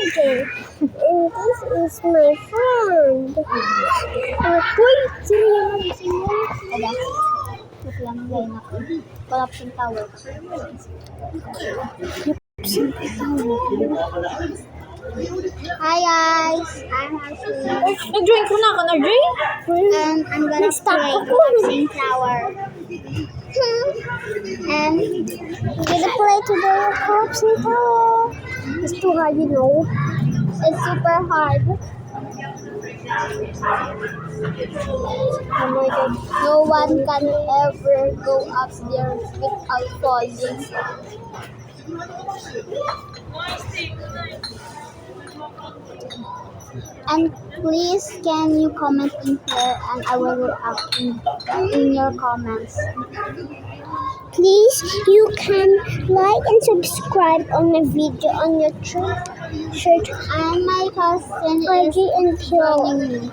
Arjun. And this is my friend. Uy, sino yung nagising mo? Wala. Wait lang, line ako. Collapsing tower. Hi guys, I'm Ashley. Nag-join ko na ka na, Jay? And I'm gonna play collapsing tower. And I'm gonna play today a collapsing tower. It's too hard, you know. it's super hard. Oh my god. No one can ever go up there without falling. And please, can you comment in here and I will react in your comments. Please, you can like and subscribe on my video on your shirt. And my cousin is Argy and Piola. joining me.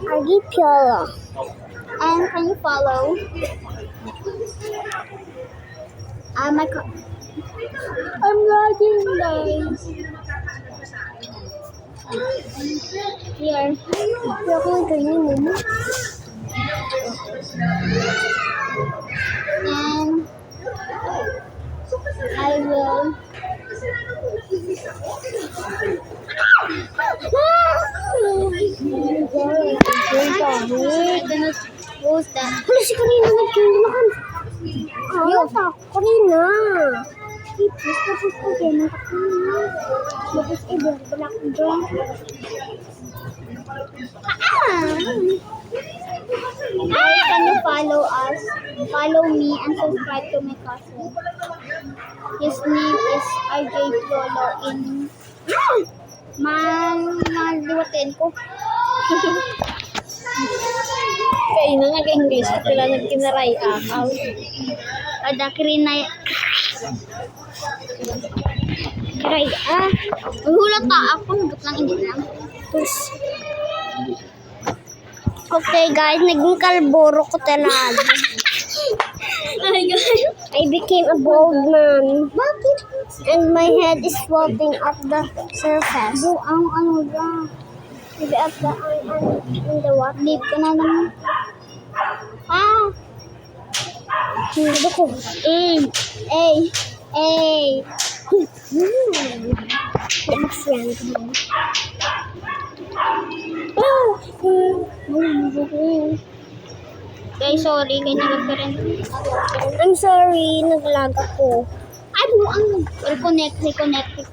Argy Piola. And can you follow? And I'm lagging, guys. here. Hindi ako nag-training mo. And I will post that. Wala si Karina nag-training. Wala Karina. Please, tapos ko din. Tapos iba, wala akong dyan. Guys, can you follow us? Follow me and subscribe to my cousin. His name is RJ Lolo in maliwatin ko. Kaya na nag-English. Sila nag-kinaray akaw. Ada kirinay. Kiray Hula ta ako, nagap lang hindi lang. Okay guys, naging kalboro ko talaga. I became a bald man. Bakit? And my head is floating up the surface. Buang ano dyan? Maybe up the in the water. Leave ka na naman. Ah! Hindi ko. Ay! Ay! Mag-friend ko. Guys, sorry. Kaya nagkaroon. I'm sorry, naglag ako. Ay, buang! Reconnect. Hindi reconnect. Hi.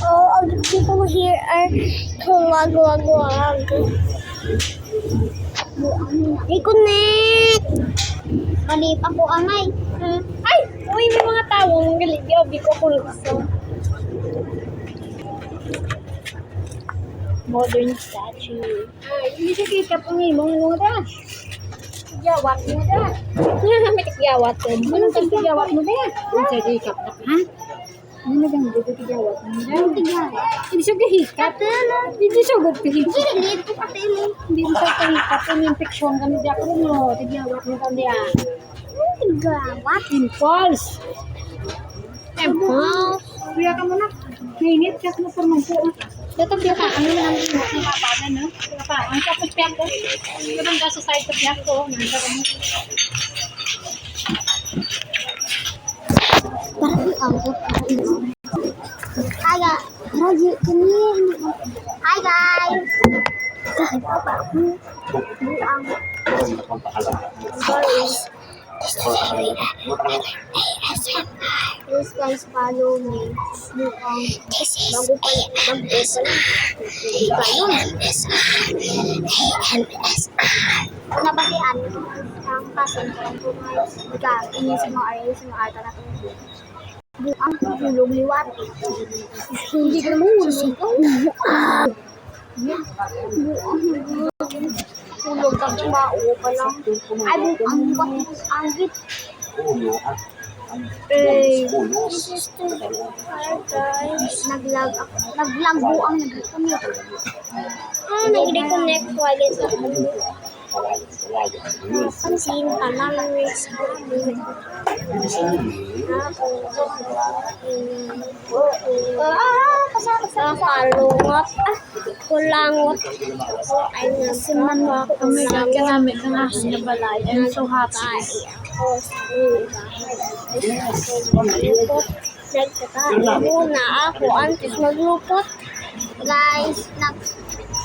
All the people here are kalag. Reconnect! Mali pa ko amay. Ay! Uy, may mga tawong galigyabi ko kulso. Modern statue. Ay, hindi siya kita po ngayon mga dash. Tigyawat mo dash. May tigyawat ko. Anong tigyawat mo dash? Ang tigyawat na ha? Ano na ganda ito tigyawat mo dash? Hindi siya gahikat. Hindi siya gahikat. Kilit ko pati mo. Hindi siya gahikat. Ano yung infeksyon kami di ako mo. Tigyawat mo kami ah. Tigyawat? Pimples. Pimples. Kuya ka muna. Mainit ka mo sa mangko. Dito piyak ka. Ano na namin mo? Ang kapagan, no? Ang tapos piyak ko. Ito ka sa side ko piyak ko. Nanda ka mo. Parang ako. Hi guys. Hi guys. Buang. Sorry. Please guys, follow me. Buang. Bago pa lang. Una ba si Anne? Ang pasin ko ang guys. Ini semua area semua alta na ito. Buang hulog liwat. Hindi ka naman Buang. Hulog ka bao pa lang. Ay buang anggit. Hey, this is too hard, guys. Naglag buang nag-reconnect. Nag-reconnect ulit ako. Pansin talars. Kalungot. Kulangot. Ay nagsimanwak. Kami ka nga sa balay. I'm so happy. Nagkakain muna ako antes maglupot. Guys,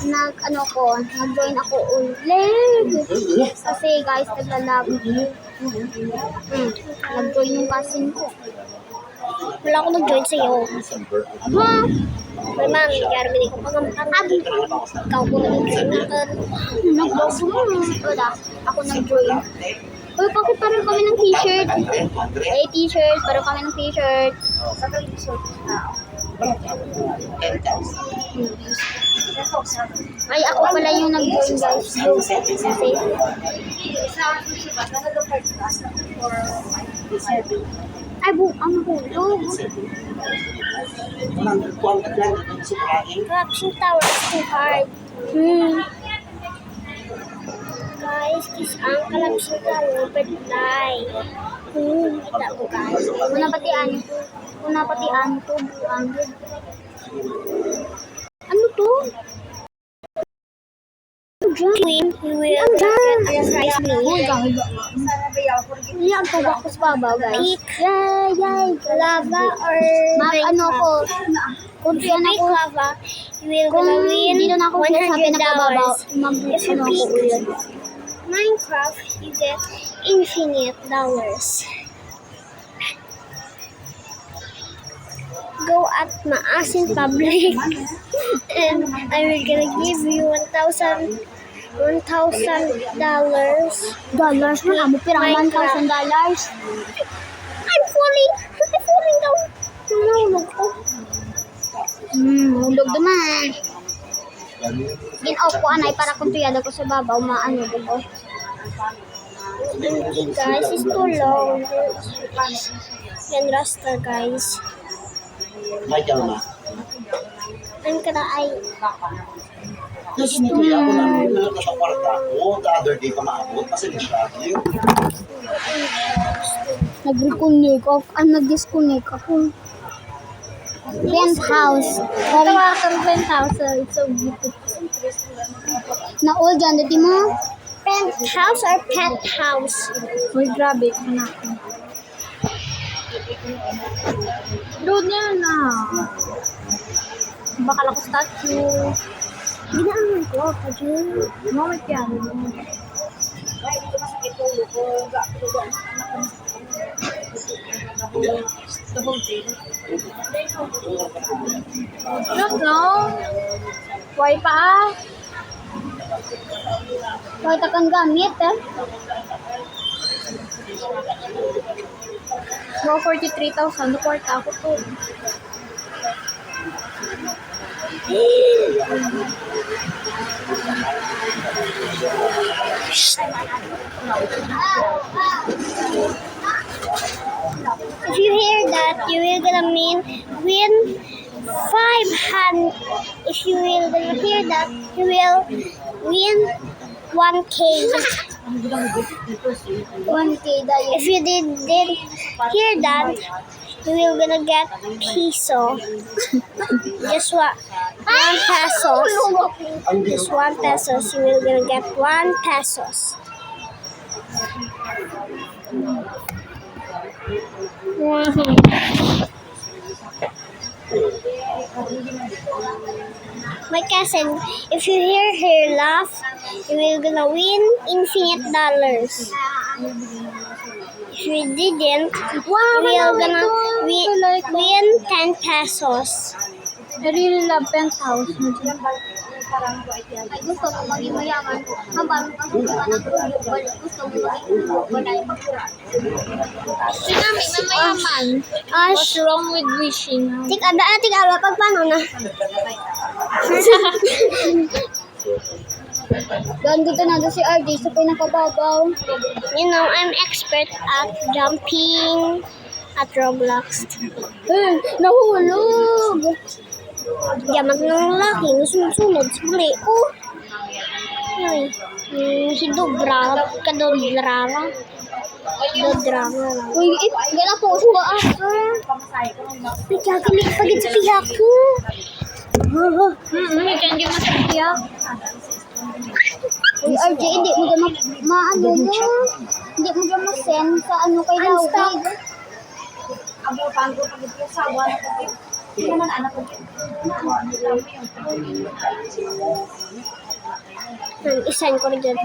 nag-join ako ulit. Kasi guys, naglalabo. Nag-join yung cousin ko. Wala ako nag-join sa'yo. Ha? Pero ma'am, Jarvin, ko pangamtangag. Ikaw ko nag-join. Wala, ako nag-join. Uy, bakit parang kami ng t-shirt? T-shirt, parang kami ng t-shirt. Ay, ako pala yung nag-join, guys. Ay, ang hulog. Corruption tower is too hard. Guys, this ang corruption tower, but lie. Kita ko, guys. Una patian to, buang. Ano to? Queen, you will get me. Hindi ang tubak ko sa babaw, guys. Yay! Lava or kung lava, you will gonna win $100. If you pick Minecraft, you get infinite dollars. Go at Maasin Public and I will gonna give you $1,000. Dollars na mo pirang $1,000. I'm falling down. Nahulog ko. Hulog naman. Gin-off ko anay para kung tuyada ko sa babaw maano ko. Hindi guys, it's too long. Yan rasta guys. Ang kada ay nag-reconnect ako. Nag-disconnect ako. Penthouse. Penthouse. It's so beautiful. Na-all dyan, dati mo? Penthouse or pet house? Uy, grabe. Kanako. Doon yan na. Bakal ako statue. Ginaan ko, Pajun. Mamit yan. Look, no? Why pa? Why takang gamit, eh? Mga 43,000. Nakuwarta ako to. If you hear that, you will gonna win 500. If you will gonna hear that, you will win 1K. 1K. If you didn't hear that, you will gonna get piso. Just what? 1 pesos. Just 1 pesos. You will gonna get 1 pesos. My cousin, if you hear her laugh, you will gonna win infinite dollars. If you didn't, you will gonna win 10 pesos. I really love Penthouse. Gusto ko maging mayaman. Habang gusto mo maging Sinami na mayaman. What's wrong with wishing? Tig-ara, pag paano na? Ganda na si RJ sa pinakababaw. You know, I'm expert at jumping at Roblox. Nahulog! Diamant ng laki, sunod-sunod. Suli. Oh! Ay. Hidup drama, kadon drama. Kadon drama lang. Uy, gala po suga ah. Nagkakalit pa din sa tiyak ko. Hindi masakya. Uy, RJ, hindi mo dyan maano mo. Hindi mo dyan ma-send sa ano kay Lawig. Isan ko rin dyan.